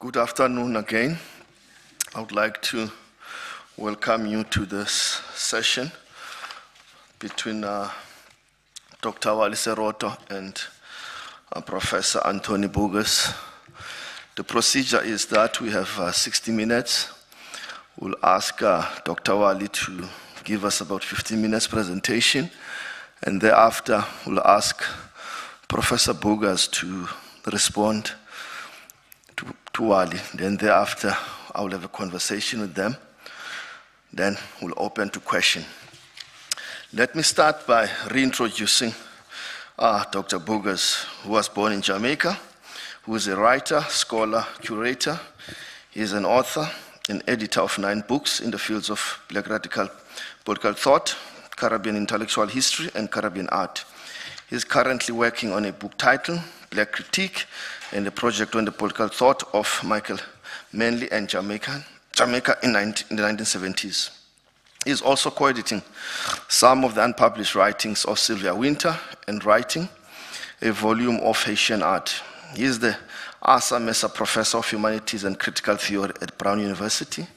Good afternoon again. I would like to welcome you to this session between Dr. Wally Serote and Professor Anthony Bogues. The procedure is that we have 60 minutes. We'll ask Dr. Wally to give us about 15 minutes presentation, and thereafter we'll ask Professor Bogues to respond to Wally. Then thereafter I will have a conversation with them. Then we'll open to question. Let me start by reintroducing Dr. Bogues, who was born in Jamaica, who is a writer, scholar, curator. He is an author and editor of 9 books in the fields of Black radical political thought, Caribbean intellectual history, and Caribbean art. He is currently working on a book titled Black Critique and a project on the political thought of Michael Manley and Jamaica in the 1970s. He is also co-editing some of the unpublished writings of Sylvia Wynter and writing a volume of Haitian art. He is the Asa Mesa Professor of Humanities and Critical Theory at Brown University,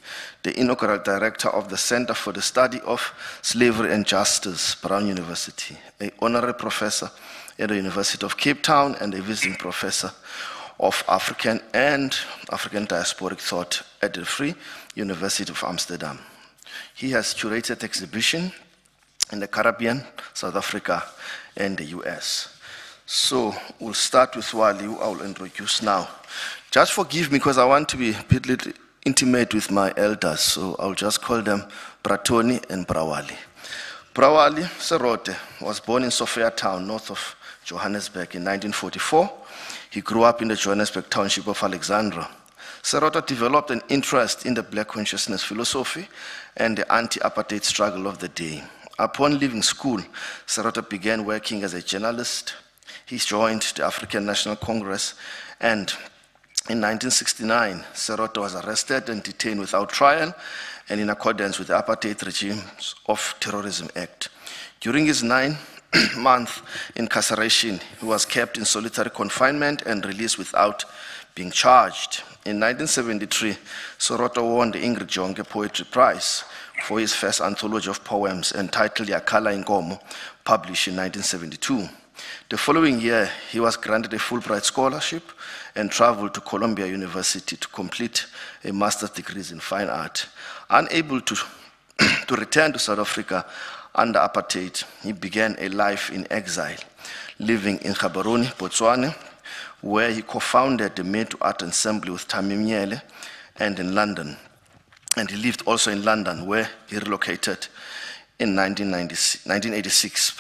the inaugural director of the Center for the Study of Slavery and Justice, Brown University, an honorary professor at the University of Cape Town, and a visiting professor of African and African diasporic thought at the Free University of Amsterdam. He has curated exhibitions in the Caribbean, South Africa, and the US. So we'll start with Wally, who I will introduce now. Just forgive me because I want to be a bit intimate with my elders, so I'll just call them Pratoni and Browali. Browali Serote was born in Sophia Town, north of Johannesburg in 1944. He grew up in the Johannesburg township of Alexandra. Serote developed an interest in the Black consciousness philosophy and the anti-apartheid struggle of the day. Upon leaving school, Serote began working as a journalist. He joined the African National Congress, and in 1969, Serote was arrested and detained without trial and in accordance with the Apartheid Regimes of Terrorism Act. During his 9-month incarceration, he was kept in solitary confinement and released without being charged. In 1973, Serote won the Ingrid Jonke Poetry Prize for his first anthology of poems entitled Yakala Inkomo, published in 1972. The following year, he was granted a Fulbright scholarship and traveled to Columbia University to complete a master's degree in fine art. Unable to return to South Africa under apartheid, he began a life in exile, living in Gaborone, Botswana, where he co-founded the Medu Art Ensemble with Tamimiele, and in London. And he lived also in London, where he relocated in 1986,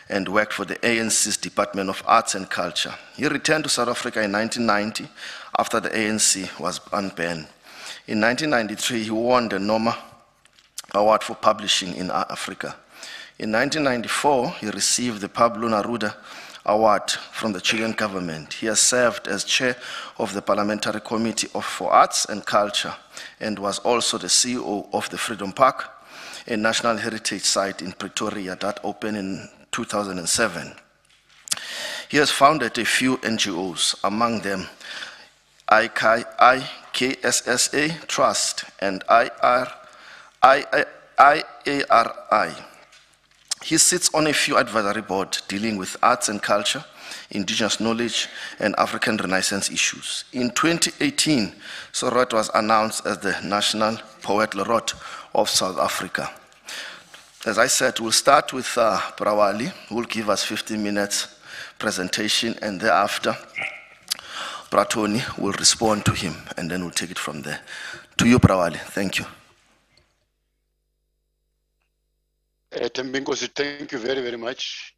and worked for the ANC's Department of Arts and Culture. He returned to South Africa in 1990 after the ANC was unbanned. In 1993, he won the Noma Award for Publishing in Africa. In 1994, he received the Pablo Neruda Award from the Chilean government. He has served as chair of the Parliamentary Committee for Arts and Culture and was also the CEO of the Freedom Park, a national heritage site in Pretoria that opened in 2007. He has founded a few NGOs, among them IKSSA Trust and IARI. He sits on a few advisory boards dealing with arts and culture, indigenous knowledge, and African Renaissance issues. In 2018, Serote was announced as the National Poet Laureate of South Africa. As I said, we'll start with Browali, who will give us 15 minutes presentation, and thereafter, Pratoni will respond to him, and then we'll take it from there. To you, Browali. Thank you. Tembinkosi, thank you very, very much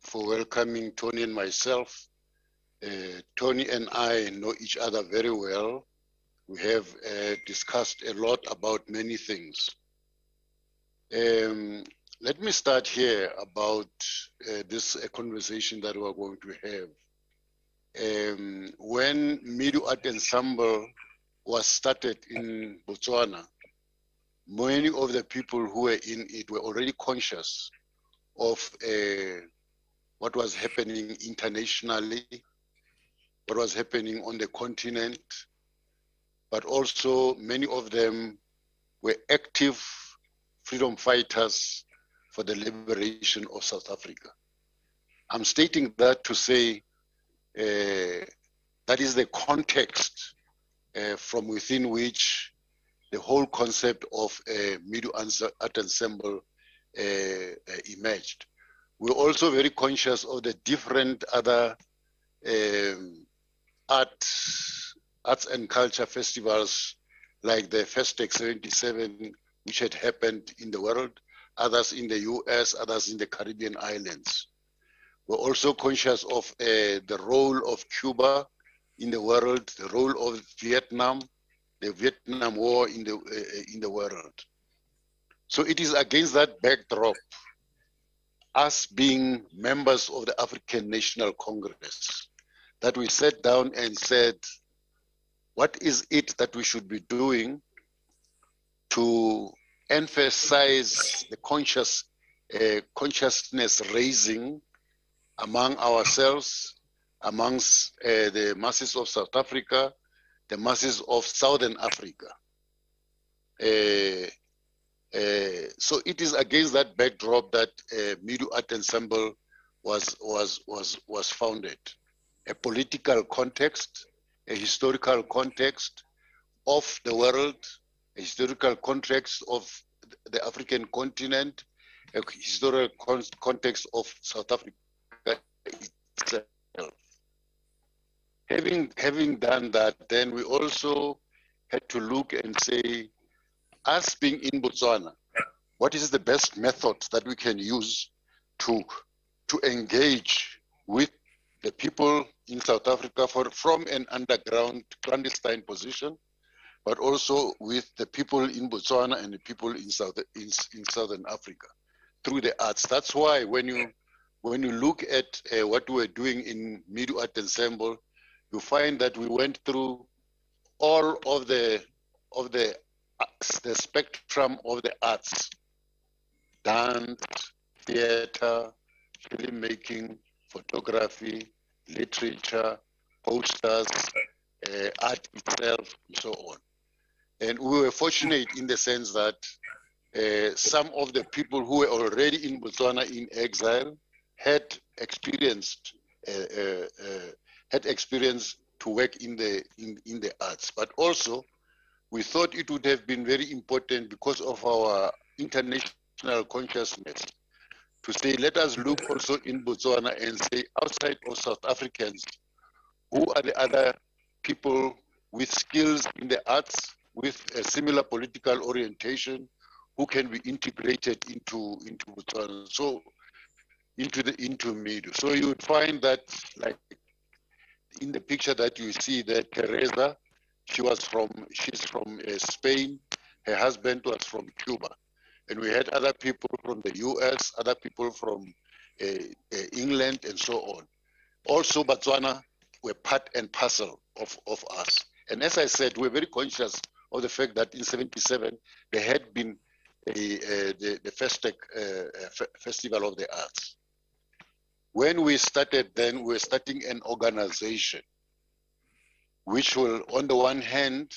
for welcoming Tony and myself. Tony and I know each other very well. We have discussed a lot about many things. Let me start here about this conversation that we're going to have. When Medu Art Ensemble was started in Botswana, many of the people who were in it were already conscious of what was happening internationally what was happening on the continent, but also many of them were active freedom fighters for the liberation of South Africa. I'm stating that to say that is the context from within which the whole concept of Medu Art Ensemble emerged. We're also very conscious of the different other arts and culture festivals, like the Festec 77, which had happened in the world, others in the US, others in the Caribbean islands. We're also conscious of the role of Cuba in the world, the role of Vietnam, the Vietnam War in the world. So it is against that backdrop, us being members of the African National Congress, that we sat down and said, what is it that we should be doing to emphasize the consciousness raising among ourselves, amongst the masses of South Africa, the masses of Southern Africa. So it is against that backdrop that Medu Art Ensemble was founded. A political context, a historical context of the world, a historical context of the African continent, a historical context of South Africa itself. Having done that, then we also had to look and say, us being in Botswana, what is the best method that we can use to engage with the people in South Africa from an underground clandestine position, but also with the people in Botswana and the people in Southern Africa through the arts. That's why when you look at what we're doing in Medu Art Ensemble, you find that we went through all of the spectrum of the arts: dance, theater, filmmaking, photography, literature, posters, art itself, and so on. And we were fortunate in the sense that some of the people who were already in Botswana in exile had experienced to work in the arts. But also, we thought it would have been very important, because of our international consciousness, to say, let us look also in Botswana and say, outside of South Africans, who are the other people with skills in the arts, with a similar political orientation, who can be integrated into Botswana, so into Medu. So you would find that, like in the picture that you see, that Teresa, she's from Spain. Her husband was from Cuba. And we had other people from the US, other people from England, and so on. Also, Botswana were part and parcel of us. And as I said, we're very conscious of the fact that in '77, there had been the Festec Festival of the Arts. When we started, then we were starting an organization which will, on the one hand,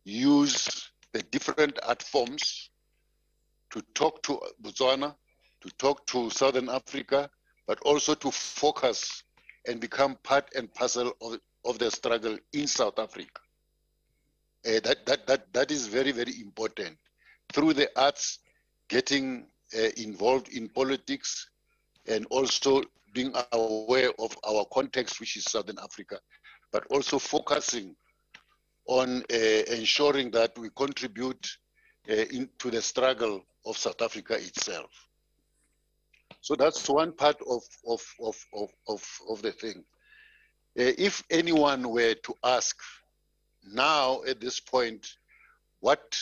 use the different art forms to talk to Botswana, to talk to Southern Africa, but also to focus and become part and parcel of the struggle in South Africa. That is very, very important. Through the arts, getting involved in politics, and also being aware of our context, which is Southern Africa, but also focusing on ensuring that we contribute into the struggle of South Africa itself. So that's one part of the thing. If anyone were to ask now at this point, what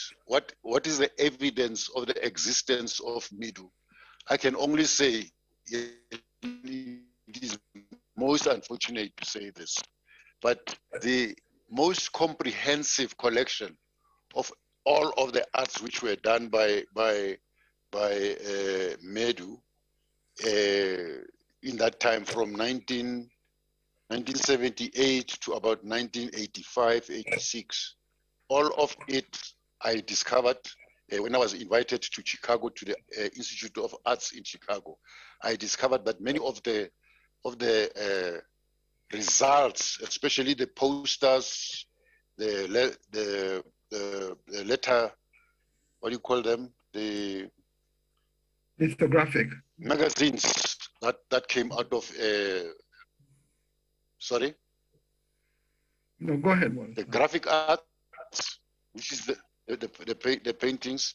is the evidence of the existence of Medu? I can only say it is most unfortunate to say this, but the most comprehensive collection of all of the arts which were done by Medu in that time from 19 1978 to about 1985, 86. All of it I discovered when I was invited to Chicago to the Institute of Arts in Chicago. I discovered that many of the results, especially the posters, the letter, what do you call them? The lithographic magazines that came out of sorry? No, go ahead, Wally. The graphic arts, which is the paintings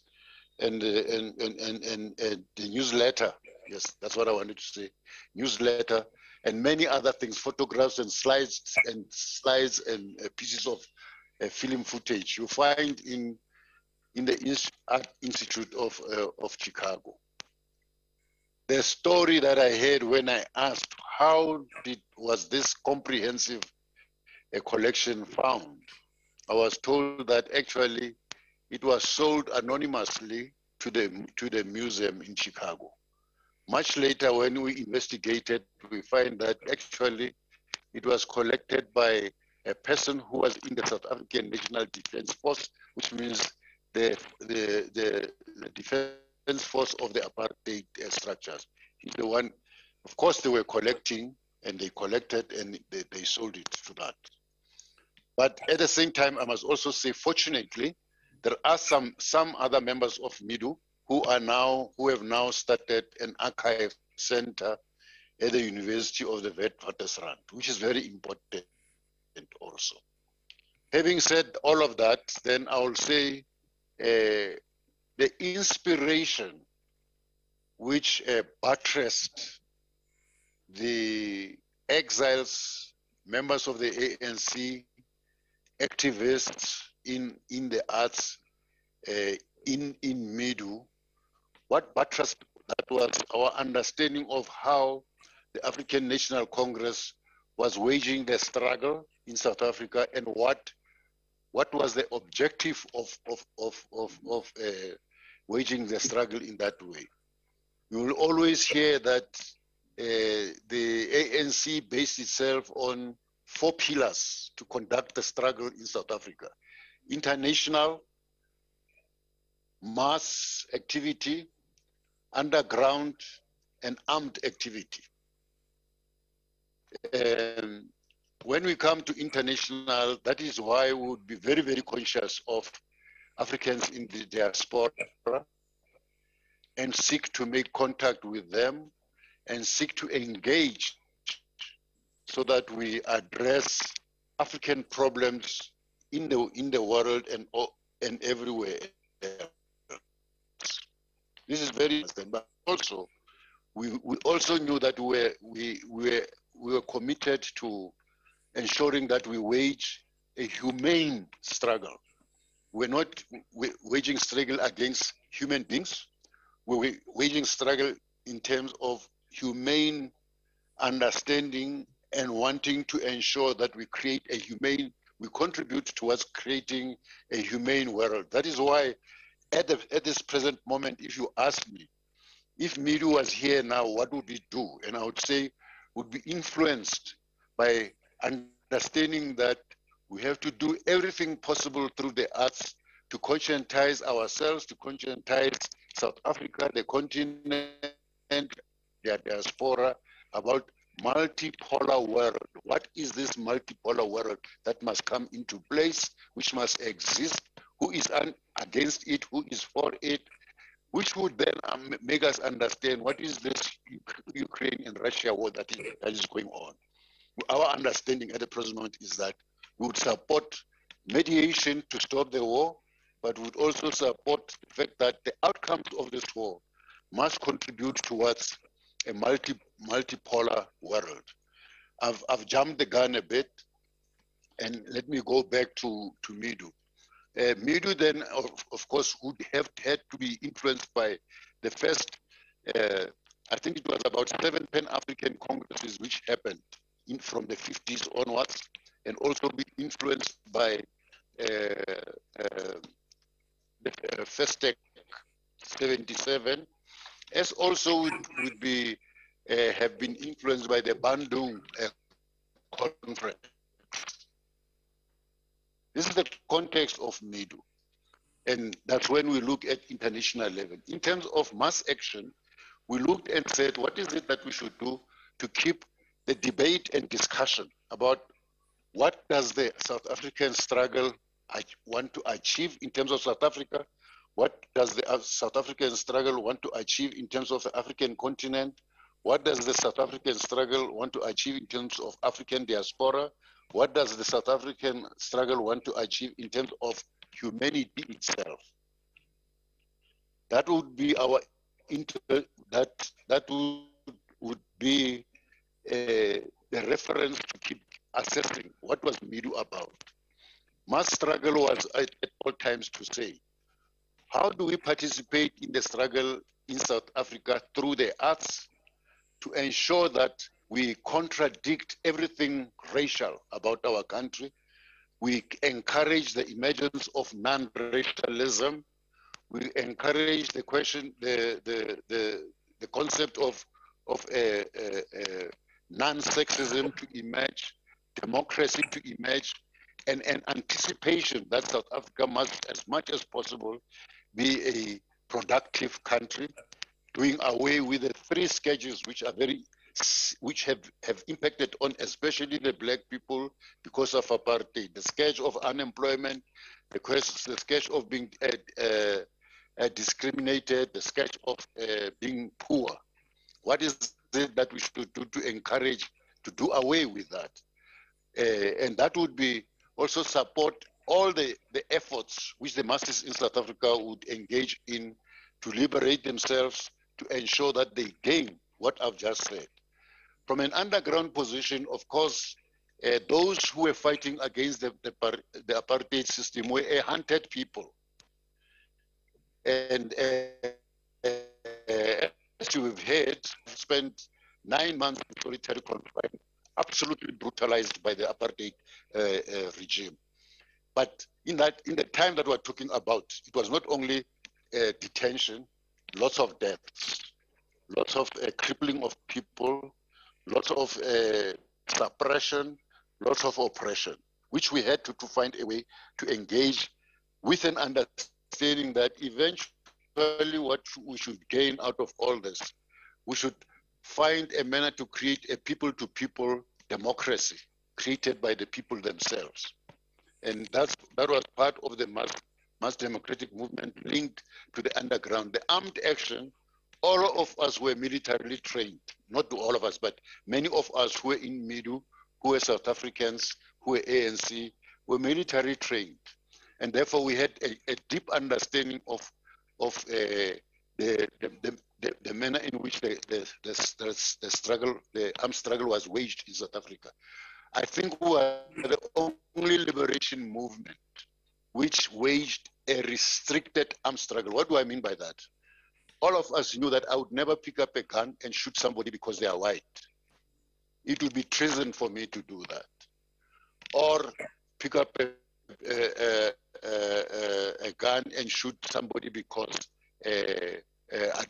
and the newsletter. Yes, that's what I wanted to say. Newsletter and many other things, photographs and slides and pieces of film footage you find in the Art Institute of Chicago. The story that I heard when I asked how was this comprehensive collection found, I was told that actually it was sold anonymously to the museum in Chicago. Much later, when we investigated, we find that actually it was collected by a person who was in the South African National Defense Force, which means the defense force of the apartheid structures. He's the one, of course, they were collecting and they collected and they sold it to that. But at the same time, I must also say, fortunately, there are some other members of Medu who have now started an archive center at the University of the Witwatersrand, which is very important also. Having said all of that, then I will say the inspiration which buttressed the exiles, members of the ANC, activists in the arts in Medu, what buttressed that was our understanding of how the African National Congress was waging the struggle in South Africa and what was the objective of waging the struggle in that way. You will always hear that the ANC based itself on 4 pillars to conduct the struggle in South Africa: international, mass activity, underground, and armed activity. When we come to international, that is why we would be very, very conscious of Africans in the diaspora and seek to make contact with them and seek to engage so that we address African problems in the world and everywhere else. This is very important, but also we also knew that we were committed to ensuring that we wage a humane struggle. We're not waging struggle against human beings. We're waging struggle in terms of humane understanding and wanting to ensure that we contribute towards creating a humane world. That is why at this present moment, if you ask me, if Medu was here now, what would it do? And I would say, would be influenced by understanding that we have to do everything possible through the arts to conscientize ourselves, to conscientize South Africa, the continent, their diaspora, about multipolar world. What is this multipolar world that must come into place, which must exist? Who is against it? Who is for it? Which would then make us understand what is this Ukraine and Russia war that is going on. Our understanding at the present moment is that we would support mediation to stop the war, but would also support the fact that the outcomes of this war must contribute towards a multipolar world. I've jumped the gun a bit, and let me go back to Medu. Medu then, of course, would have had to be influenced by the first, I think it was about 7 Pan-African congresses which happened from the 50s onwards, and also be influenced by the first tech 77, as also would be have been influenced by the Bandung conference. This is the context of Medu. And that's when we look at international level. In terms of mass action, we looked and said, what is it that we should do to keep the debate and discussion about what does the South African struggle want to achieve in terms of South Africa? What does the South African struggle want to achieve in terms of the African continent? What does the South African struggle want to achieve in terms of African diaspora? What does the South African struggle want to achieve in terms of humanity itself? That would be our that would be the reference to keep assessing what was Medu about. Mass struggle was at all times to say, how do we participate in the struggle in South Africa through the arts to ensure that we contradict everything racial about our country? We encourage the emergence of non-racialism. We encourage the question, the concept of non-sexism to emerge, democracy to emerge, and an anticipation that South Africa must, as much as possible, be a productive country, doing away with the three scourges which have impacted on especially the Black people because of apartheid: the scourge of unemployment, the scourge of being discriminated, the scourge of being poor. What is it that we should do to encourage, to do away with that? And that would be also support all the efforts which the masses in South Africa would engage in to liberate themselves, to ensure that they gain what I've just said. From an underground position, of course, those who were fighting against the apartheid system were a hunted people. And as you have heard, spent 9 months in solitary confinement, absolutely brutalized by the apartheid regime. But in the time that we're talking about, it was not only detention, lots of deaths, lots of crippling of people, lots of suppression, lots of oppression, which we had to find a way to engage with an understanding that eventually what we should gain out of all this, we should find a manner to create a people-to-people democracy created by the people themselves. And that was part of the mass democratic movement linked to the underground. The armed action, all of us were militarily trained, not all of us, but many of us who were in Medu, who were South Africans, who were ANC, were military trained. And therefore we had a deep understanding of the manner in which the struggle, the armed struggle was waged in South Africa. I think we were the only liberation movement which waged a restricted armed struggle. What do I mean by that? All of us knew that I would never pick up a gun and shoot somebody because they are white. It would be treason for me to do that. Or pick up a gun and shoot somebody because I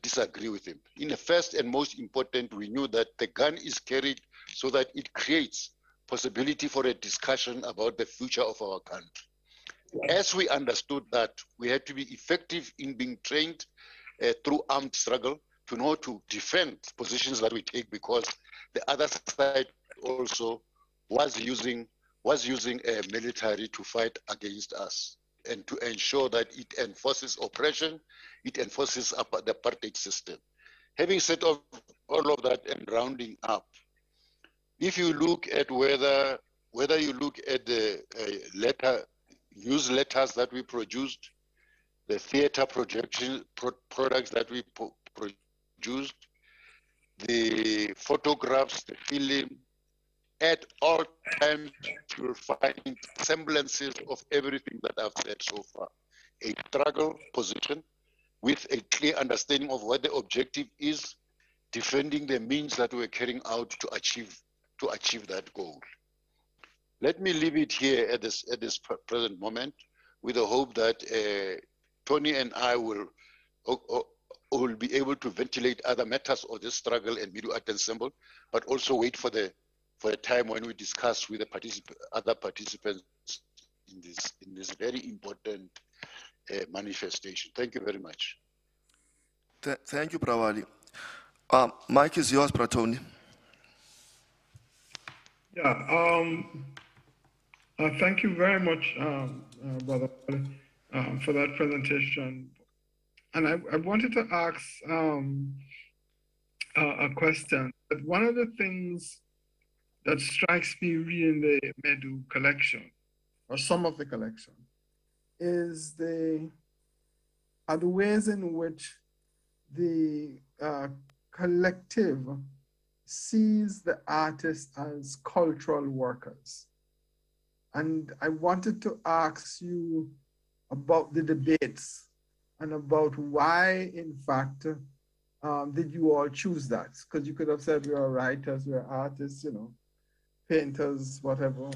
disagree with him. In the first and most important, we knew that the gun is carried so that it creates possibility for a discussion about the future of our country. As we understood that, we had to be effective in being trained through armed struggle to know to defend positions that we take, because the other side also was using a military to fight against us and to ensure that it enforces oppression, it enforces the apartheid system. Having said all of that and rounding up, if you look at whether you look at the newsletters that we produced, the theater projection products that we produced, the photographs, the film, at all times you will find semblances of everything that I've said so far. A struggle position with a clear understanding of what the objective is, defending the means that we're carrying out to achieve that goal. Let me leave it here at this present moment with the hope that Tony and I will be able to ventilate other matters of this struggle and Medu Art Ensemble, but also wait for the for a time when we discuss with the other participants in this very important manifestation. Thank you very much. Thank you, Browali. Mike is yours, Pratoni. Yeah, thank you very much, Brother Wally, for that presentation. And I wanted to ask a question. But one of the things that strikes me reading the Medu collection, or some of the collection, is the ways in which the collective sees the artists as cultural workers. And I wanted to ask you about the debates and about why, in fact, did you all choose that? Because you could have said we are writers, we are artists, you know, painters, whatever,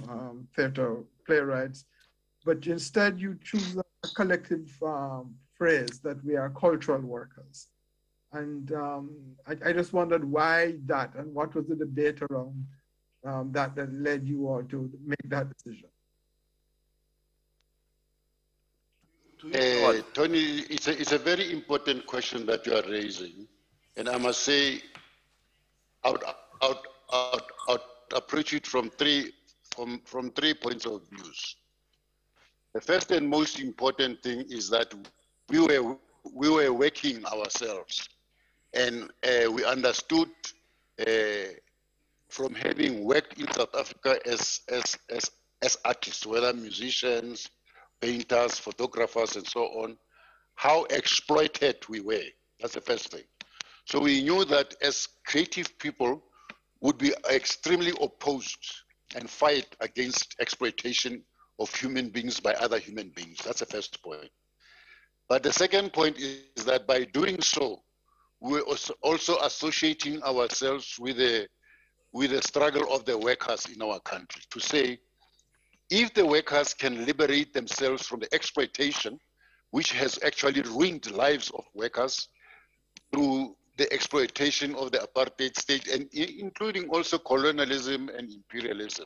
theater, playwrights. But instead you choose a collective phrase that we are cultural workers. And I just wondered why that, and what was the debate around that led you all to make that decision? Tony, it's a very important question that you are raising. And I must say, I would approach it from three points of view. The first and most important thing is that we were working ourselves, and we understood from having worked in South Africa as artists, whether musicians, painters, photographers, and so on, how exploited we were. That's the first thing. So we knew that as creative people would be extremely opposed and fight against exploitation of human beings by other human beings. That's the first point. But the second point is that by doing so, we're also associating ourselves with the struggle of the workers in our country, to say, if the workers can liberate themselves from the exploitation, which has actually ruined the lives of workers through the exploitation of the apartheid state, and including also colonialism and imperialism.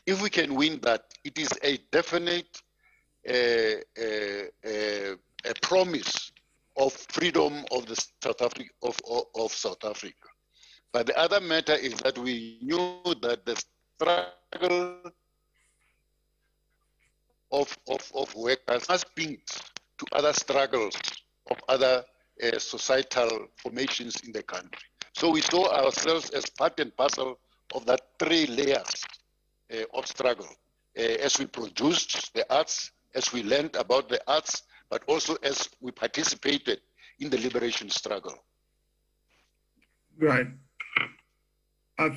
If we can win that, it is a definite a promise of freedom of the South Africa. But the other matter is that we knew that the struggle of workers must be to other struggles of other societal formations in the country. So we saw ourselves as part and parcel of that three layers of struggle, as we produced the arts, as we learned about the arts, but also as we participated in the liberation struggle. Right.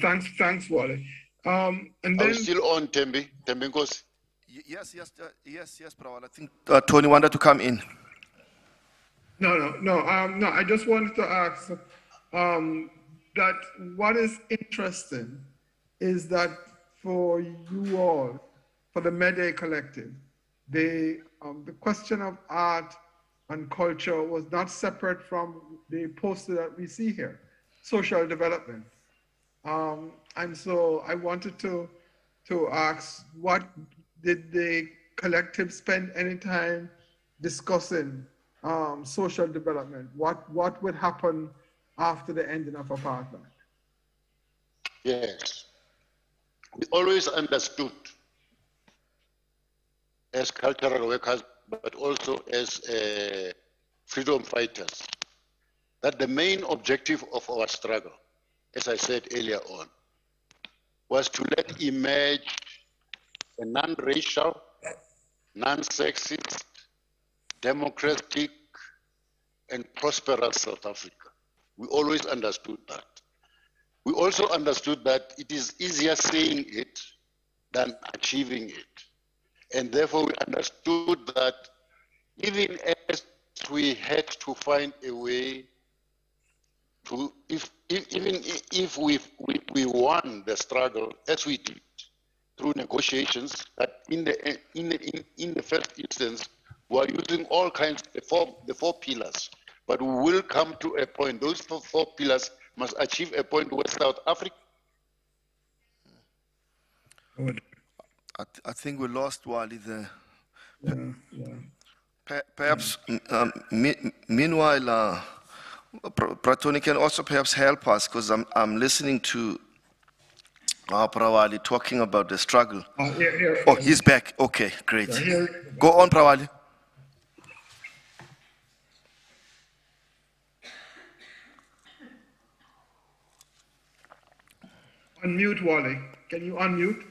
Thanks, Wally. And then, are we still on, Tembi? Tembingos? Yes, Browali. I think Tony wanted to come in. No. I just wanted to ask that what is interesting is that for you all, for the Medu Collective, the question of art and culture was not separate from the poster that we see here, social development. And so I wanted to ask, what did the collective spend any time discussing social development? What would happen after the ending of apartheid? Yes. We always understood as cultural workers, but also as freedom fighters, that the main objective of our struggle, as I said earlier on, was to let emerge a non-racial, non-sexist, democratic, and prosperous South Africa. We always understood that. We also understood that it is easier saying it than achieving it. And therefore we understood that even as we had to find a way to, even if we won the struggle, as we did, through negotiations, that in the first instance, we are using all kinds, the four pillars. But we will come to a point, those four pillars must achieve a point where South Africa I think we lost Wally there. Yeah. Perhaps, meanwhile, Pratoni can also perhaps help us, because I'm listening to Browali talking about the struggle. Here. Oh, he's back. Okay, great. Yeah, Go on, Browali. Unmute, Wally. Can you unmute?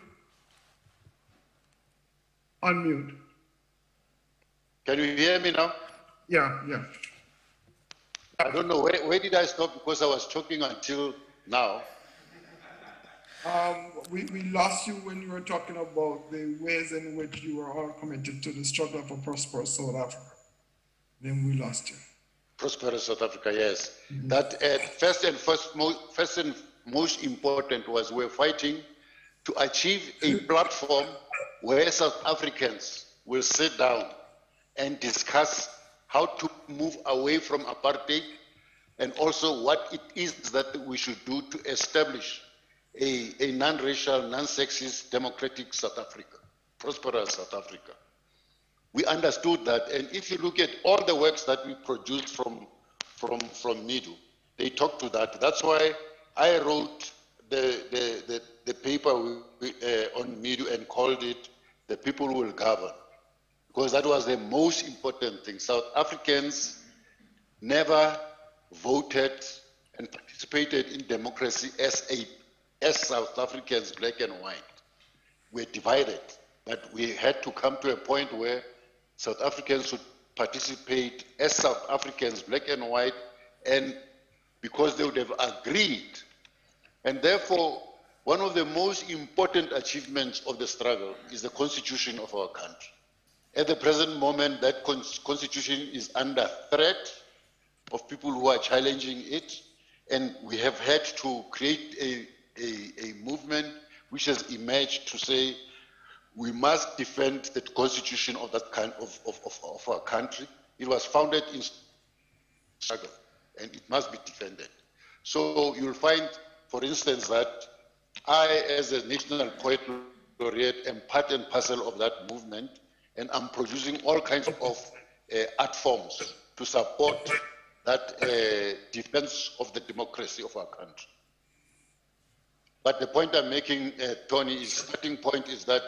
Unmute. Can you hear me now? Yeah. I don't know, where did I stop? Because I was talking until now. We lost you when you were talking about the ways in which you were all committed to the struggle for prosperous South Africa. Then we lost you. Prosperous South Africa, yes. That first and most important was we're fighting to achieve a platform where South Africans will sit down and discuss how to move away from apartheid, and also what it is that we should do to establish a non-racial, non-sexist, democratic South Africa, prosperous South Africa. We understood that, and if you look at all the works that we produced from Medu, they talk to that. That's why I wrote the paper on Medu and called it "The People Will Govern," because that was the most important thing. South Africans never voted and participated in democracy as South Africans, black and white. We're divided, but we had to come to a point where South Africans should participate as South Africans, black and white, and because they would have agreed. And therefore, one of the most important achievements of the struggle is the constitution of our country. At the present moment, that constitution is under threat of people who are challenging it, and we have had to create a movement which has emerged to say we must defend the constitution of that kind of our country. It was founded in struggle, and it must be defended. So you'll find, for instance, that I, as a national poet laureate, am part and parcel of that movement, and I'm producing all kinds of art forms to support that defense of the democracy of our country. But the point I'm making, Tony, starting point is that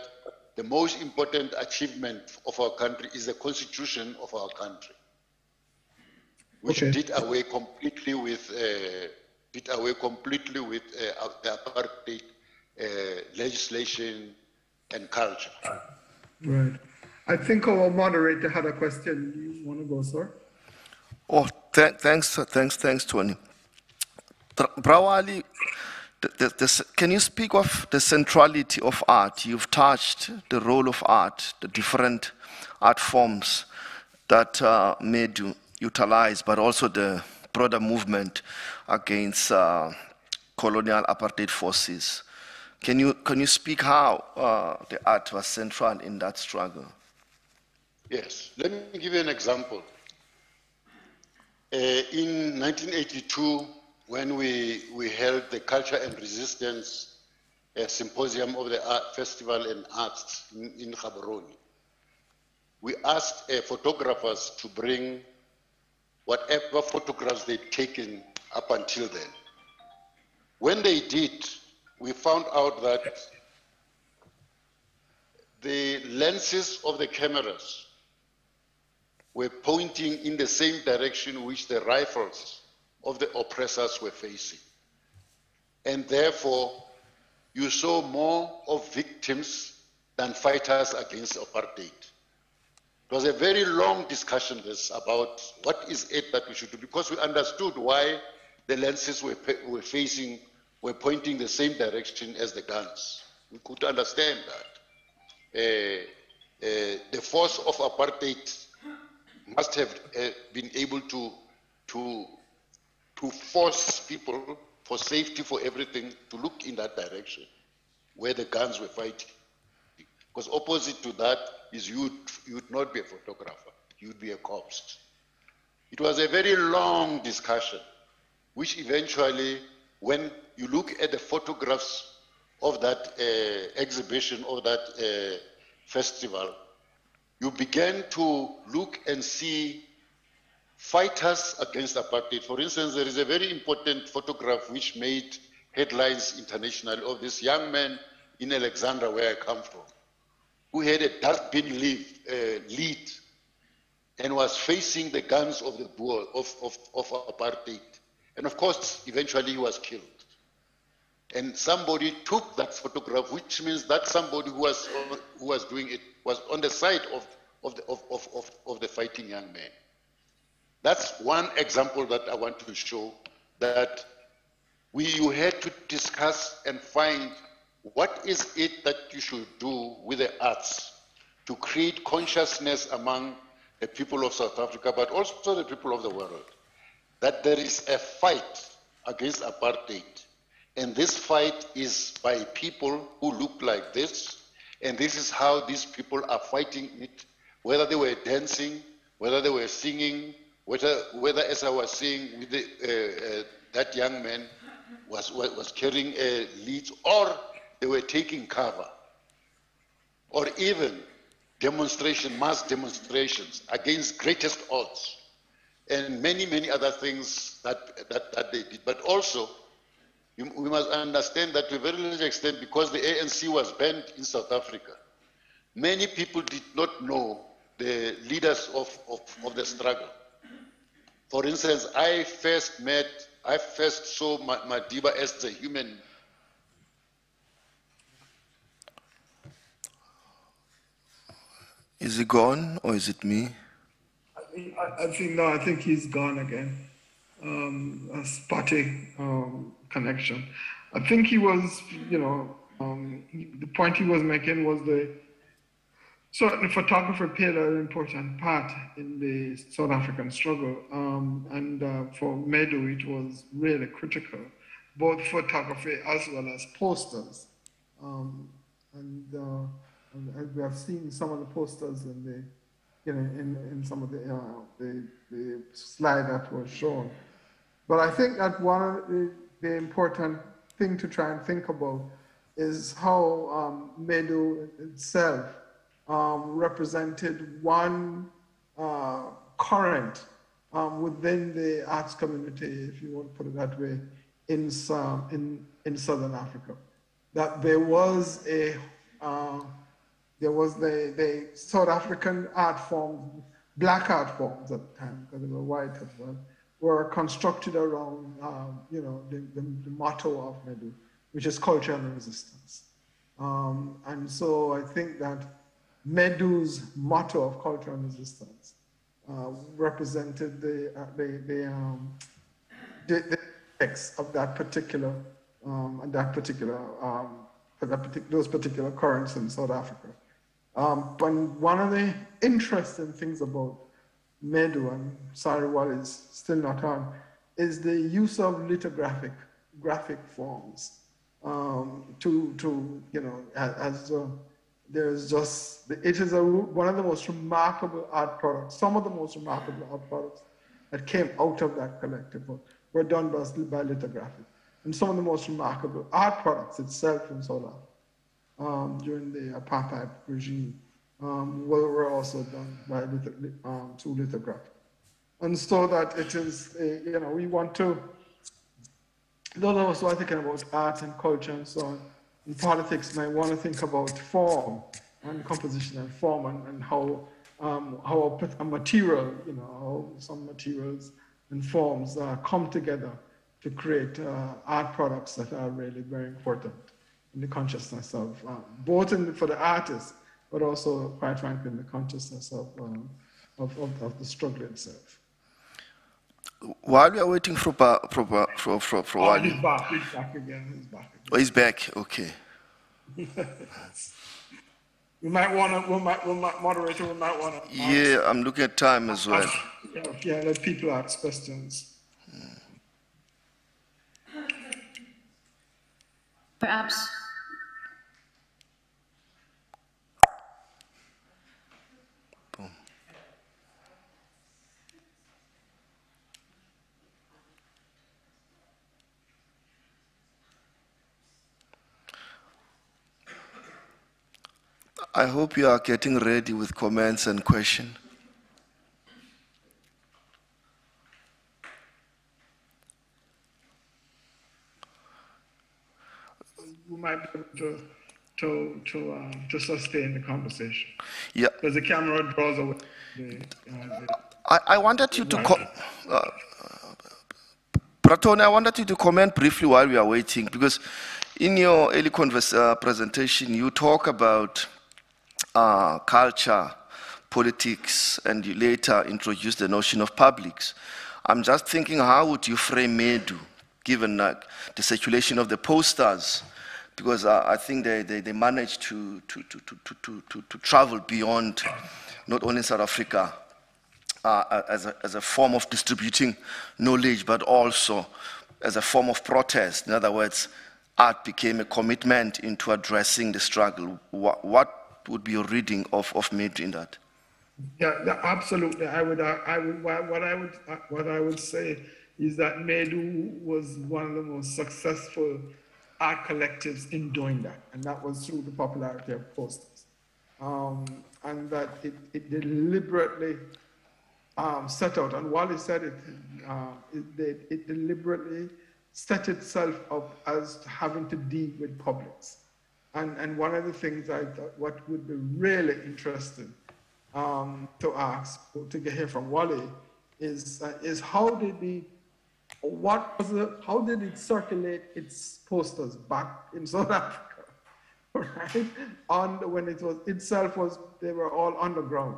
the most important achievement of our country is the constitution of our country, which did away completely with the apartheid legislation and culture. Right. I think our moderator had a question. Do you want to go, sir? Oh, thanks, Tony. Browali, can you speak of the centrality of art? You've touched the role of art, the different art forms that Medu utilize, but also the broader movement against colonial apartheid forces. Can you speak how the art was central in that struggle? Yes, let me give you an example. In 1982, when we held the Culture and Resistance Symposium of the Art Festival and Arts in Gaborone, we asked photographers to bring whatever photographs they'd taken up until then. When they did, we found out that the lenses of the cameras were pointing in the same direction which the rifles of the oppressors were facing. And therefore, you saw more of victims than fighters against apartheid. It was a very long discussion about what is it that we should do, because we understood why the lenses were pointing the same direction as the guns. We could understand that. The force of apartheid must have been able to force people, for safety, for everything, to look in that direction where the guns were fighting. Because opposite to that is you would not be a photographer, you would be a corpse. It was a very long discussion, which eventually, when you look at the photographs of that exhibition, of that festival, you began to look and see fighters against apartheid. For instance, there is a very important photograph which made headlines internationally of this young man in Alexandra, where I come from, who had a dustbin lead and was facing the guns of the Boer of apartheid. And of course, eventually he was killed. And somebody took that photograph, which means that somebody who was doing it was on the side of the fighting young man. That's one example that I want to show, that you had to discuss and find what is it that you should do with the arts to create consciousness among the people of South Africa, but also the people of the world, that there is a fight against apartheid. And this fight is by people who look like this, and this is how these people are fighting it, whether they were dancing, whether they were singing, whether as I was saying, with that young man was carrying leads, or they were taking cover, or even mass demonstrations against greatest odds, and many other things that they did. But also, we must understand that to a very large extent, because the ANC was banned in South Africa, many people did not know the leaders of the struggle. For instance, I first saw Madiba as a human. Is he gone or is it me? I think he's gone again. A spotty connection. I think he was, the point he was making was certainly photography played an important part in the South African struggle. And for Medu, it was really critical, both photography as well as posters. And we have seen some of the posters in in some of the slide that was shown. But I think that one of the important thing to try and think about is how Medu itself represented one current within the arts community, if you want to put it that way, in Southern Africa. That there was the South African art forms, black art forms at the time, because they were white as well, were constructed around the motto of Medu, which is culture and resistance. And so I think that Medu's motto of culture and resistance represented the text of that particular those particular currents in South Africa. But one of the interesting things about Medu, and sorry, Wally is still not on, is the use of graphic forms it is one of the most remarkable art products. Some of the most remarkable art products that came out of that collective were done by lithography. And some of the most remarkable art products itself in South Africa during the apartheid regime were also done by through lithography. And so that it is, we want to, those of us who are thinking about art and culture and so on, in politics might want to think about form and composition and form and how a material, how some materials and forms come together to create art products that are really very important in the consciousnly of both for the artist, but also, quite frankly, in the consciousness of the struggle itself. While we are waiting for Wally. He's back again. Oh, he's back. Okay. Moderator, we might want to. Yeah, I'm looking at time as well. Yeah, let people ask questions. Perhaps. Boom. I hope you are getting ready with comments and questions. We might be able to sustain the conversation. Yeah. Because the camera draws away. I wanted you to Pratoni, I wanted you to comment briefly while we are waiting, because in your early presentation, you talk about culture, politics, and you later introduced the notion of publics. I'm just thinking, how would you frame Medu, given the circulation of the posters? Because I think they managed to travel beyond not only South Africa as a form of distributing knowledge, but also as a form of protest. In other words, art became a commitment into addressing the struggle. What would be your reading of Medu in that? Yeah, absolutely. What I would say is that Medu was one of the most successful art collectives in doing that, and that was through the popularity of posters, and that it deliberately set out, and Wally said it deliberately set itself up as having to deal with publics. And one of the things I thought what would be really interesting to ask, to hear from Wally, is how did how did it circulate its posters back in South Africa, right? When it was they were all underground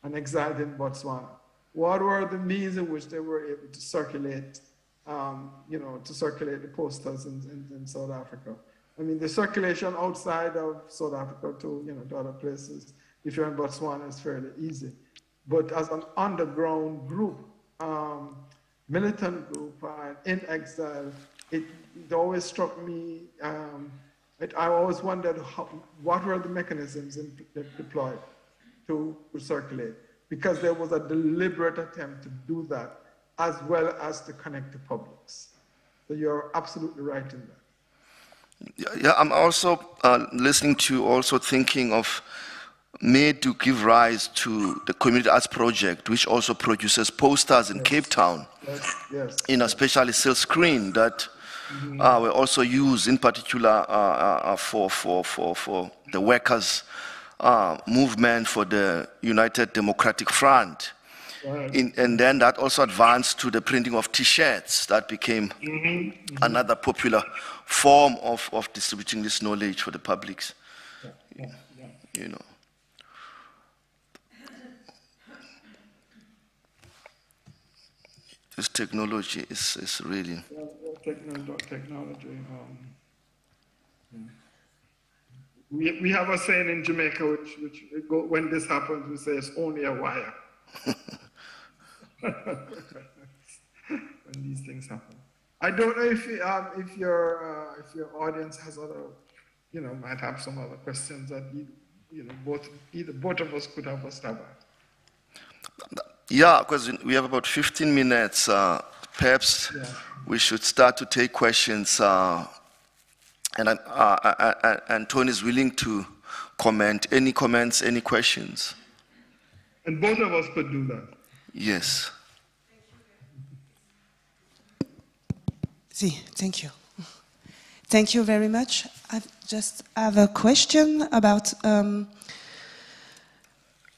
and exiled in Botswana. What were the means in which they were able to circulate, to circulate the posters in South Africa? I mean, the circulation outside of South Africa to other places, if you're in Botswana, is fairly easy. But as an underground group, militant group, in exile, it always struck me. I always wondered what were the mechanisms deployed to circulate, because there was a deliberate attempt to do that, as well as to connect to publics. So you're absolutely right in that. Yeah, I'm also listening to, also thinking of made to give rise to the Community Arts Project, which also produces posters in Cape Town, especially silk screen that were also used in particular for the workers' movement for the United Democratic Front. And then that also advanced to the printing of T-shirts that became another popular form of distributing this knowledge for the publics. You know. This technology is really... Technology. We have a saying in Jamaica, which when this happens, we say it's only a wire. When these things happen. I don't know if your audience has other, might have some other questions that both of us could have a stab at. Yeah, because we have about 15 minutes. Perhaps we should start to take questions. And Tony is willing to comment. Any comments, any questions? And both of us could do that. Yes. Thank you. Thank you very much. I just have a question about...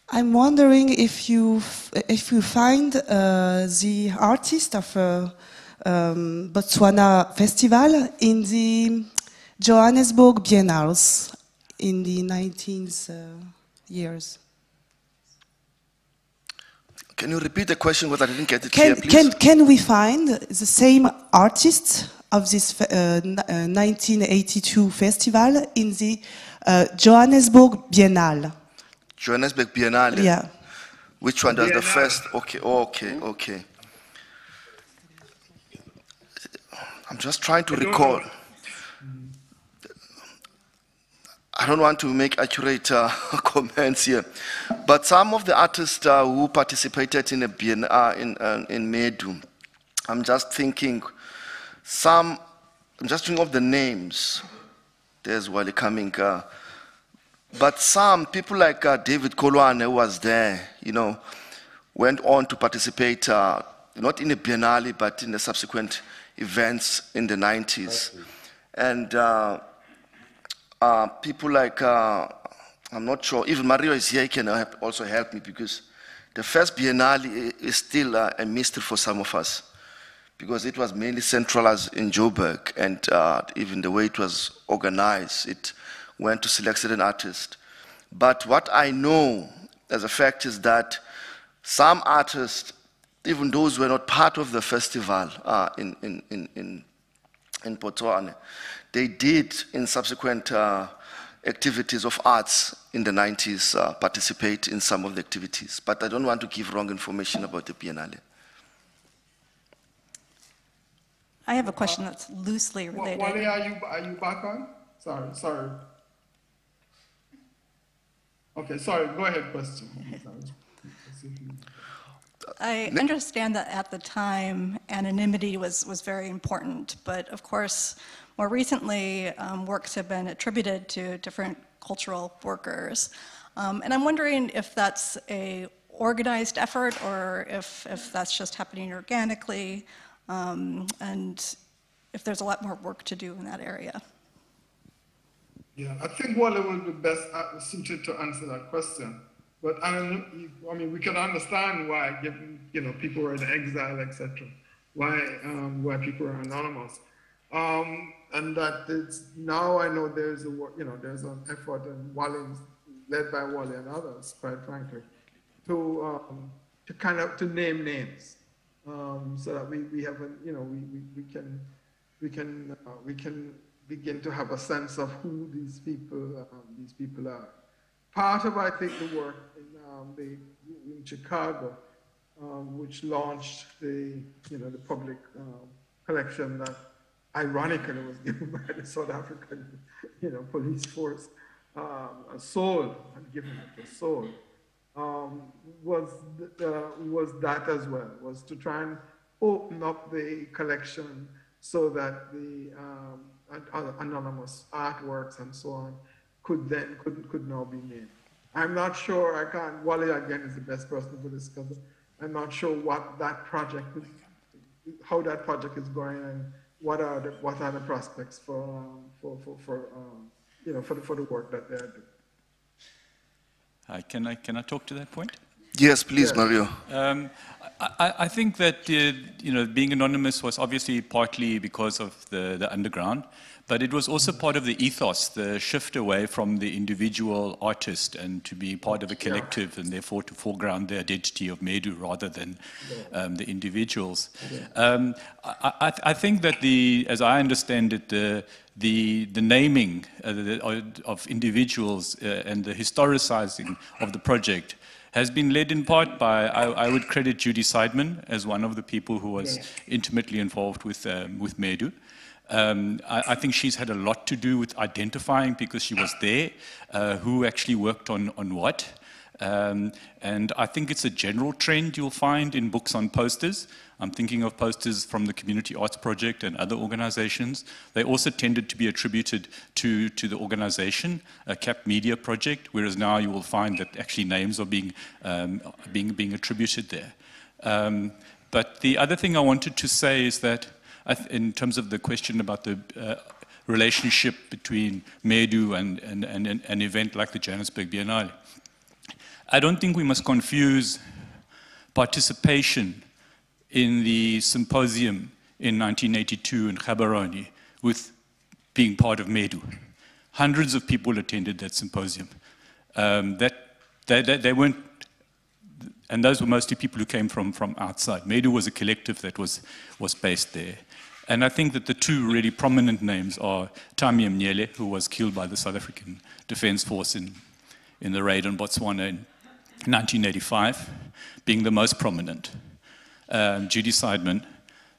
I'm wondering if you find the artist of Botswana Festival in the Johannesburg Biennales in the 19th years. Can you repeat the question because I didn't get it clear, please? Can we find the same artist of this 1982 festival in the Johannesburg Biennale? Johannesburg Biennale? Yeah. Which one does the first? Okay. I'm just trying to recall. I don't want to make accurate comments here, but some of the artists who participated in in Medu, I'm just thinking of the names. There's Wally coming. But some people like David Colloque, who was there, you know, went on to participate, not in the Biennale, but in the subsequent events in the 90s. And people like, I'm not sure, even Mario is here, he can also help me, because the first Biennale is still a mystery for some of us, because it was mainly centralized in Joburg, and even the way it was organized, it went to select certain artists. But what I know as a fact is that some artists, even those who were not part of the festival in Botswana, they did in subsequent activities of arts in the 90s participate in some of the activities. But I don't want to give wrong information about the Biennale. I have a question that's loosely related. Wally, are you back on? Sorry. Okay, sorry, go ahead, question. I understand that at the time, anonymity was very important, but of course, more recently, works have been attributed to different cultural workers. And I'm wondering if that's a organized effort or if that's just happening organically, and if there's a lot more work to do in that area. Yeah, I think Wally would be best suited to answer that question. But I mean, we can understand why, given, you know, people were in exile, etc., why people are anonymous, and that it's now I know there's there's an effort, and Wally, led by Wally and others, quite frankly, to kind of name names, so that we have we can begin to have a sense of who these people are. Part of, I think, the work in Chicago, which launched the public collection that ironically was given by the South African police force, sold and given it to sold, was that as well, was to try and open up the collection so that the anonymous artworks and so on could now be made. I'm not sure, Wally again is the best person for this, because I'm not sure what that project is, how that project is going, and what are the prospects for the work that they're doing. Can I talk to that point? Yes, please, Mario. I think that being anonymous was obviously partly because of the underground, but it was also part of the ethos, the shift away from the individual artist and to be part of a collective, and therefore to foreground the identity of Medu rather than the individuals. I think that as I understand it, the naming of individuals and the historicizing of the project has been led in part by, I would credit Judy Seidman as one of the people who was intimately involved with Medu. I think she's had a lot to do with identifying, because she was there, who actually worked on what. And I think it's a general trend you'll find in books on posters. I'm thinking of posters from the Community Arts Project and other organizations. They also tended to be attributed to the organization, a Cap Media project, whereas now you will find that actually names are being attributed there. But the other thing I wanted to say is that in terms of the question about the relationship between Medu and an event like the Johannesburg Biennale, I don't think we must confuse participation in the symposium in 1982 in Gaborone with being part of Medu. Hundreds of people attended that symposium. They weren't, and those were mostly people who came from outside. Medu was a collective that was based there. And I think that the two really prominent names are Tami Mnyele, who was killed by the South African Defence Force in the raid on Botswana in 1985, being the most prominent. Judy Seidman,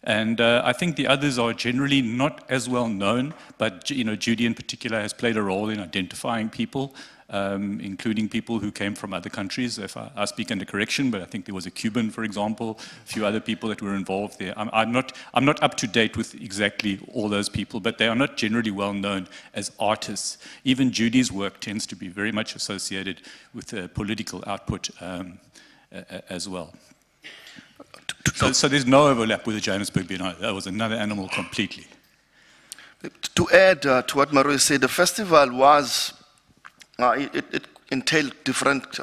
and I think the others are generally not as well known, but Judy in particular has played a role in identifying people including people who came from other countries. If I speak under correction, but I think there was a Cuban, for example, a few other people that were involved there. I'm not up to date with exactly all those people, but they are not generally well known as artists. Even Judy's work tends to be very much associated with political output as well. So there's no overlap with the Johannesburg Biennale. That was another animal completely. To add to what Mario said, the festival was, it entailed different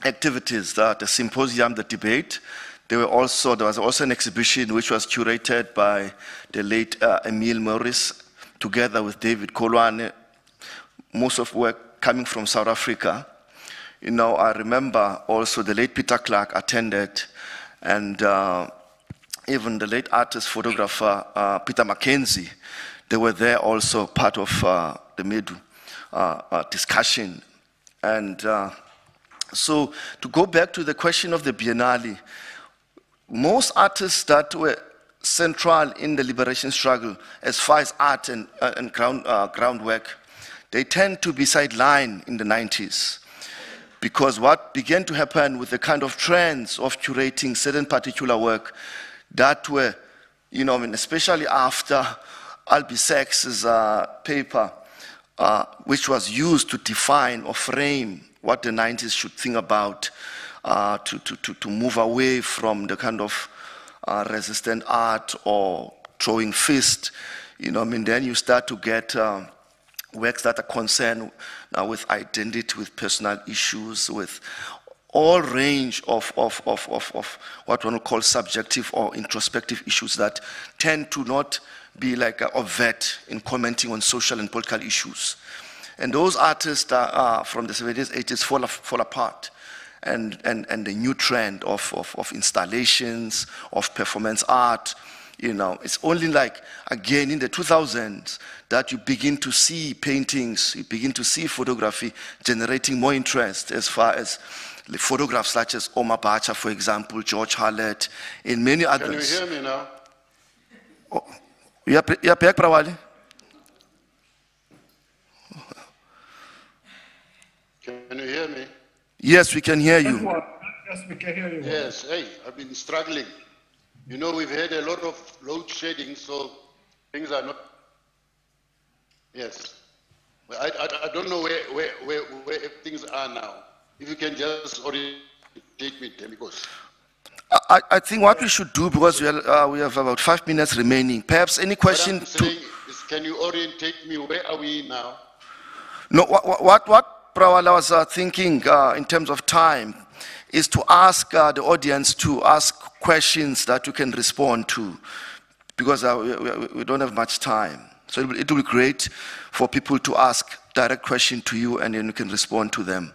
activities, the symposium, the debate. There was also an exhibition which was curated by the late Emile Maurice, together with David Kolwane, most of work coming from South Africa. You know, I remember also the late Peter Clark attended, and even the late artist photographer Peter Mackenzie, they were there also part of the Medu discussion. And so to go back to the question of the Biennale, most artists that were central in the liberation struggle as far as art and groundwork, they tend to be sidelined in the 90s. Because what began to happen with the kind of trends of curating certain particular work that were, you know, I mean, especially after Albie Sachs's paper, which was used to define or frame what the 90s should think about, to move away from the kind of resistant art or throwing fist, you know, I mean, then you start to get works that are concerned with identity, with personal issues, with all range of what one would call subjective or introspective issues that tend to not be like overt in commenting on social and political issues. And those artists from the 70s, 80s fall apart. And the new trend of installations, of performance art, you know, it's only like, again, in the 2000s that you begin to see paintings, you begin to see photography generating more interest as far as the photographs such as Omar Bacha, for example, George Hallett, and many others. Can you hear me now? Oh, yeah, back, Browali. Can you hear me? Yes, we can hear you. Yes, we can hear you. Yes, hey, I've been struggling. You know, we've had a lot of load shedding, so things are not. Yes. I don't know where things are now. If you can just orientate me, because. I think what we should do, because we have about 5 minutes remaining, perhaps any question. What I'm saying is, can you orientate me? Where are we now? No, what Browali was thinking in terms of time is to ask the audience to ask questions that you can respond to, because we don't have much time. So it will be great for people to ask direct questions to you, and then you can respond to them.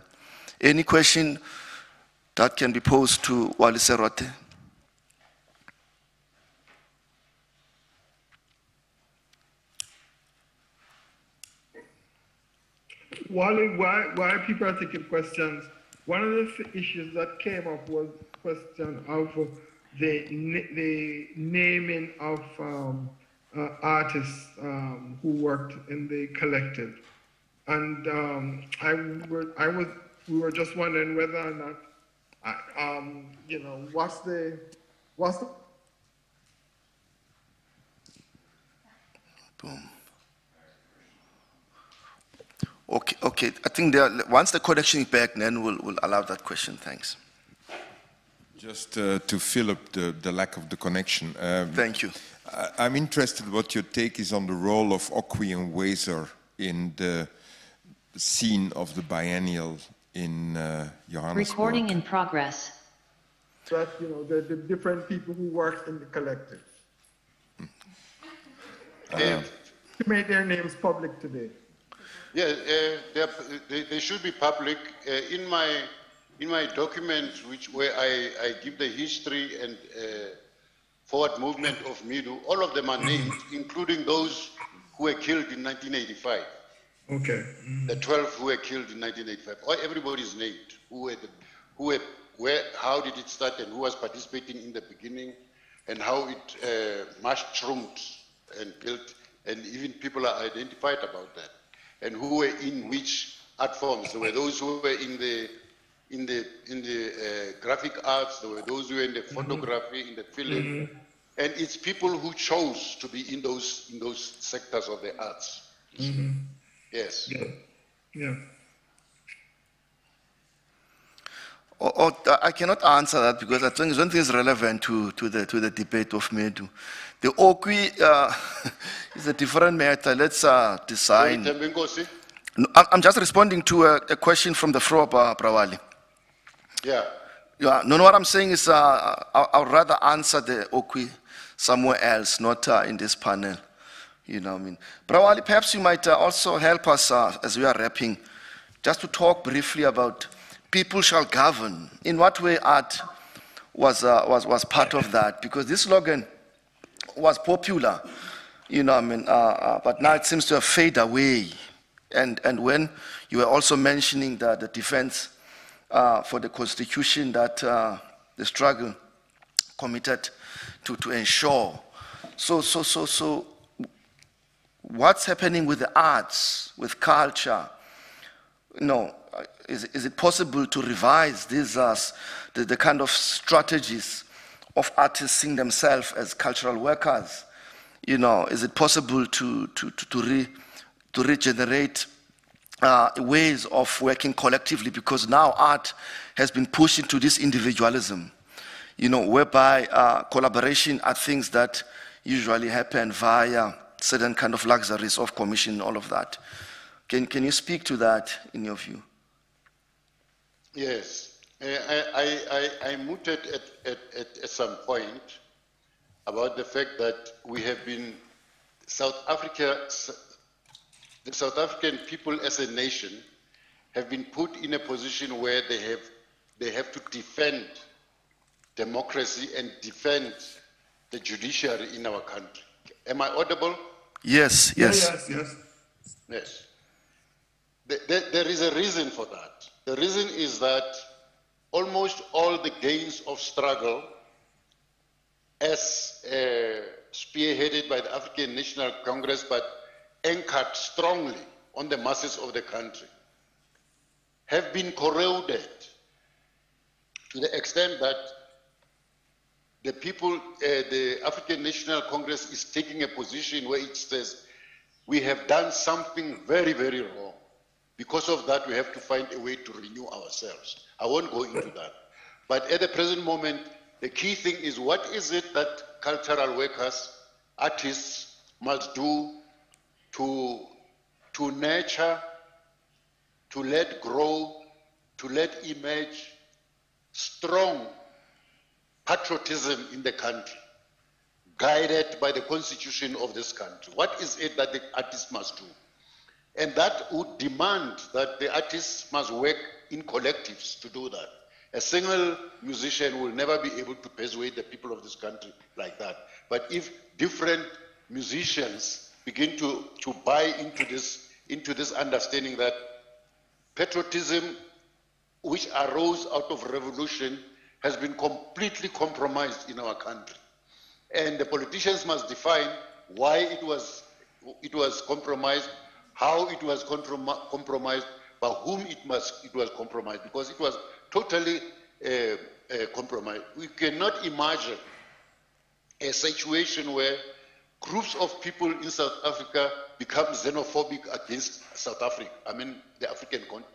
Any question that can be posed to Wally Serote? Wally, why people are taking questions, one of the issues that came up was question of the naming of artists who worked in the collective. And we were just wondering whether or not, you know, what's the Boom. Okay. I think once the connection is back, then we'll allow that question. Thanks. Just to fill up the lack of the connection. Thank you. I'm interested what your take is on the role of Okwi and Weser in the scene of the biennial in Johannesburg. Recording in progress. That, you know, the different people who work in the collective. To make their names public today. Yeah, they should be public. In my document, where I give the history and forward movement of Medu, all of them are named, including those who were killed in 1985. Okay. The 12 who were killed in 1985. Everybody is named. How did it start, and who was participating in the beginning, and how it mushroomed and built, and even people are identified about that. and who were in which art forms. There were those who were in the graphic arts, there were those who were in the photography, in the film, and it's people who chose to be in those sectors of the arts. Yes. Yeah. I cannot answer that because I don't think it's relevant to the debate of Medu. The Okwi is a different matter. Let's design. No, I'm just responding to a question from the floor, Browali. Yeah. Yeah. No, what I'm saying is I'd rather answer the Okwi somewhere else, not in this panel. You know what I mean? Browali, perhaps you might also help us as we are wrapping, just to talk briefly about people shall govern. In what way art was part of that? Because this slogan was popular, you know what I mean? But now it seems to have faded away. And when you were also mentioning that the defense for the Constitution that the struggle committed to ensure. So what's happening with the arts, with culture? You know, is it possible to revise these the kind of strategies of artists seeing themselves as cultural workers? You know, is it possible to regenerate ways of working collectively? Because now art has been pushed into this individualism, you know, whereby collaboration are things that usually happen via certain kind of luxuries of commission, all of that. Can you speak to that in your view? Yes, I mooted at some point about the fact that we have been the South African people as a nation have been put in a position where they have to defend democracy and defend the judiciary in our country. Am I audible? Yes. Yes. Yes. There is a reason for that. The reason is that almost all the gains of struggle, as spearheaded by the African National Congress, but anchored strongly on the masses of the country, have been corroded to the extent that the people, the African National Congress is taking a position where it says, we have done something very, very wrong. Because of that, we have to find a way to renew ourselves. I won't go into that. But at the present moment, the key thing is, what is it that cultural workers, artists must do to nurture, to let grow, to let emerge strong patriotism in the country, guided by the constitution of this country? What is it that the artists must do? And that would demand that the artists must work in collectives to do that. A single musician will never be able to persuade the people of this country like that. But if different musicians begin to buy into this understanding that patriotism, which arose out of revolution, has been completely compromised in our country. And the politicians must define why it was compromised, how it was compromised, by whom it was compromised, because it was totally compromised. We cannot imagine a situation where groups of people in South Africa become xenophobic against South Africa, the African continent.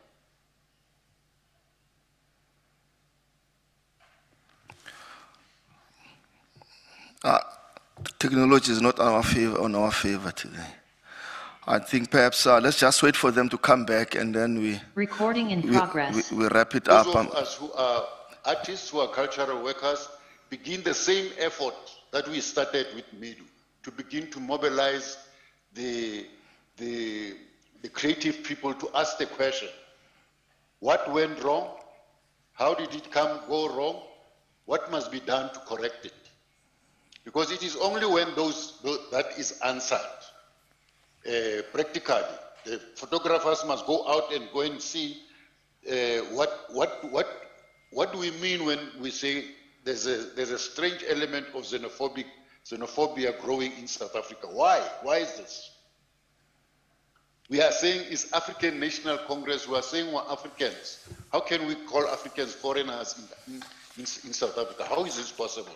Technology is not on our favor today. I think perhaps let's just wait for them to come back and then we wrap it up. Those of us who are artists, who are cultural workers, begin the same effort that we started with Medu, to begin to mobilize the creative people to ask the question, what went wrong? How did it go wrong? What must be done to correct it? Because it is only when that is answered practically. The photographers must go out and go and see what do we mean when we say there's a strange element of xenophobia growing in South Africa. Why? Why is this? We are saying it's African National Congress. We are saying we're Africans. How can we call Africans foreigners in South Africa? How is this possible?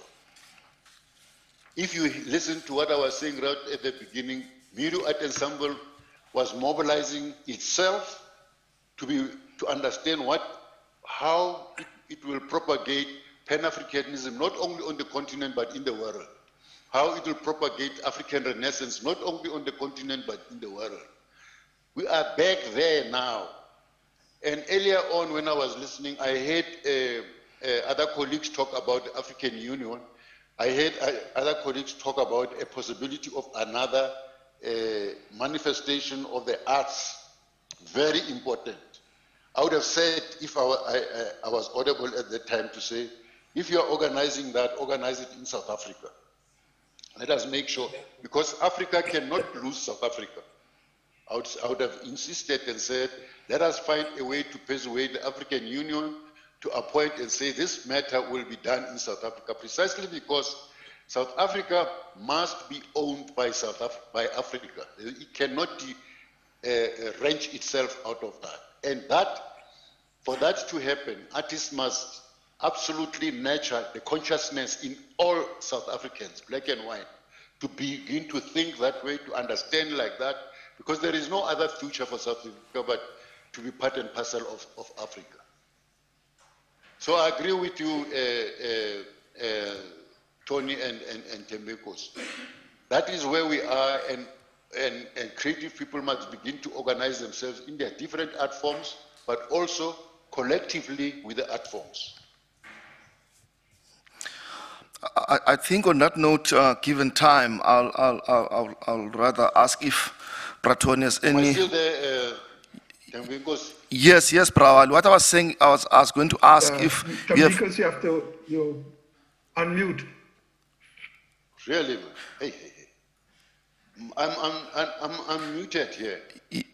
If you listen to what I was saying right at the beginning, Medu Art Ensemble was mobilizing itself to understand how it will propagate Pan-Africanism, not only on the continent but in the world. How it will propagate African Renaissance, not only on the continent but in the world. We are back there now. And earlier on when I was listening, I heard other colleagues talk about the African Union. I heard other colleagues talk about a possibility of another manifestation of the arts. Very important. I would have said, if I was audible at that time, to say, if you are organizing that, organize it in South Africa. Let us make sure, because Africa cannot lose South Africa. I would have insisted and said, let us find a way to persuade the African Union to appoint and say this matter will be done in South Africa, precisely because South Africa must be owned by Africa. It cannot wrench itself out of that. And for that to happen, artists must absolutely nurture the consciousness in all South Africans, black and white, to begin to think that way, to understand like that, because there is no other future for South Africa but to be part and parcel of Africa. So I agree with you, Tony and Tembekos. That is where we are, and creative people must begin to organize themselves in their different art forms, but also collectively with the art forms. I think on that note, given time, I'll rather ask if Pratoni has any. Am I still there, Tembekos? Yes, Browali. What I was saying, I was going to ask if because you have to unmute. Really, man? Hey. I'm muted here.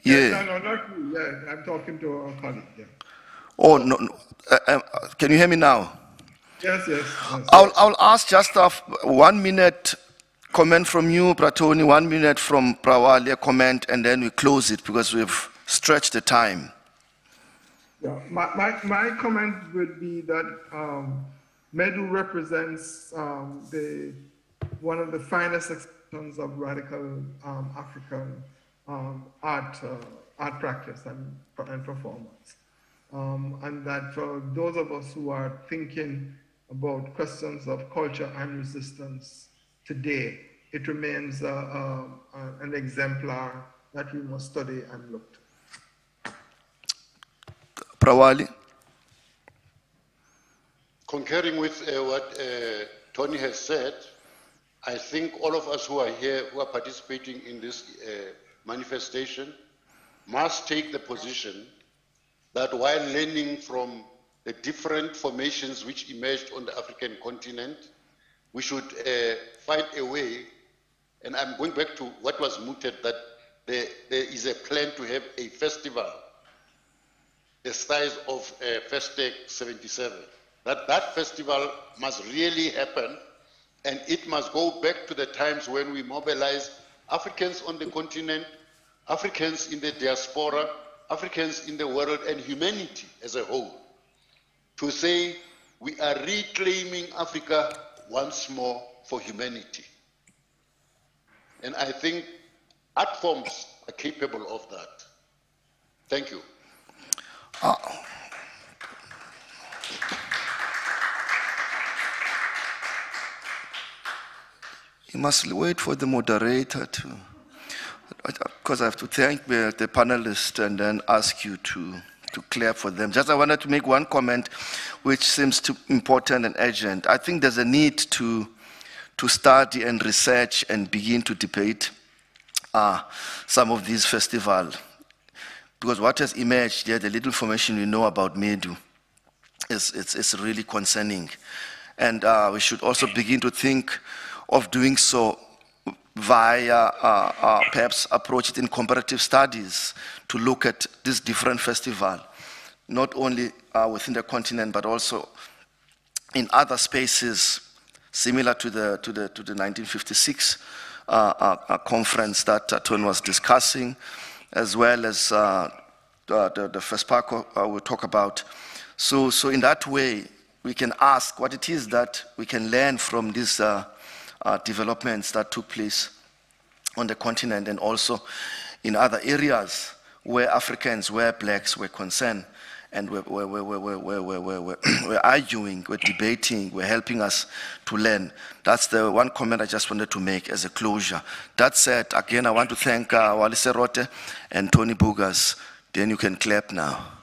Yeah. No, not you. Yeah, I'm talking to a colleague. Yeah. Oh no. Can you hear me now? Yes. I'll ask just a 1 minute comment from you, Pratoni, 1 minute from Browali, a comment, and then we close it because we've stretched the time. Yeah, my comment would be that Medu represents one of the finest expressions of radical African art practice and performance. And that for those of us who are thinking about questions of culture and resistance today, it remains an exemplar that we must study and look to. Browali? Concurring with what Tony has said, I think all of us who are here, who are participating in this manifestation, must take the position that while learning from the different formations which emerged on the African continent, we should find a way, and I'm going back to what was mooted, that there is a plan to have a festival the size of Festec 77. That festival must really happen, and it must go back to the times when we mobilized Africans on the continent, Africans in the diaspora, Africans in the world, and humanity as a whole, to say we are reclaiming Africa once more for humanity. And I think art forms are capable of that. Thank you. You must wait for the moderator to, because I have to thank the panelists and then ask you to clear for them. Just I wanted to make one comment which seems important and urgent. I think there's a need to study and research and begin to debate some of these festivals. Because what has emerged there, the little information we know about Medu, is really concerning. And we should also begin to think of doing so via perhaps approach it in comparative studies to look at this different festival, not only within the continent, but also in other spaces similar to the 1956 conference that Tony was discussing, as well as the first part we'll talk about. So in that way, we can ask what it is that we can learn from these developments that took place on the continent and also in other areas where Africans, where blacks were concerned, and we're arguing, we're debating, we're helping us to learn. That's the one comment I just wanted to make as a closure. That said, again, I want to thank Wally Serote and Tony Bogues. Then you can clap now.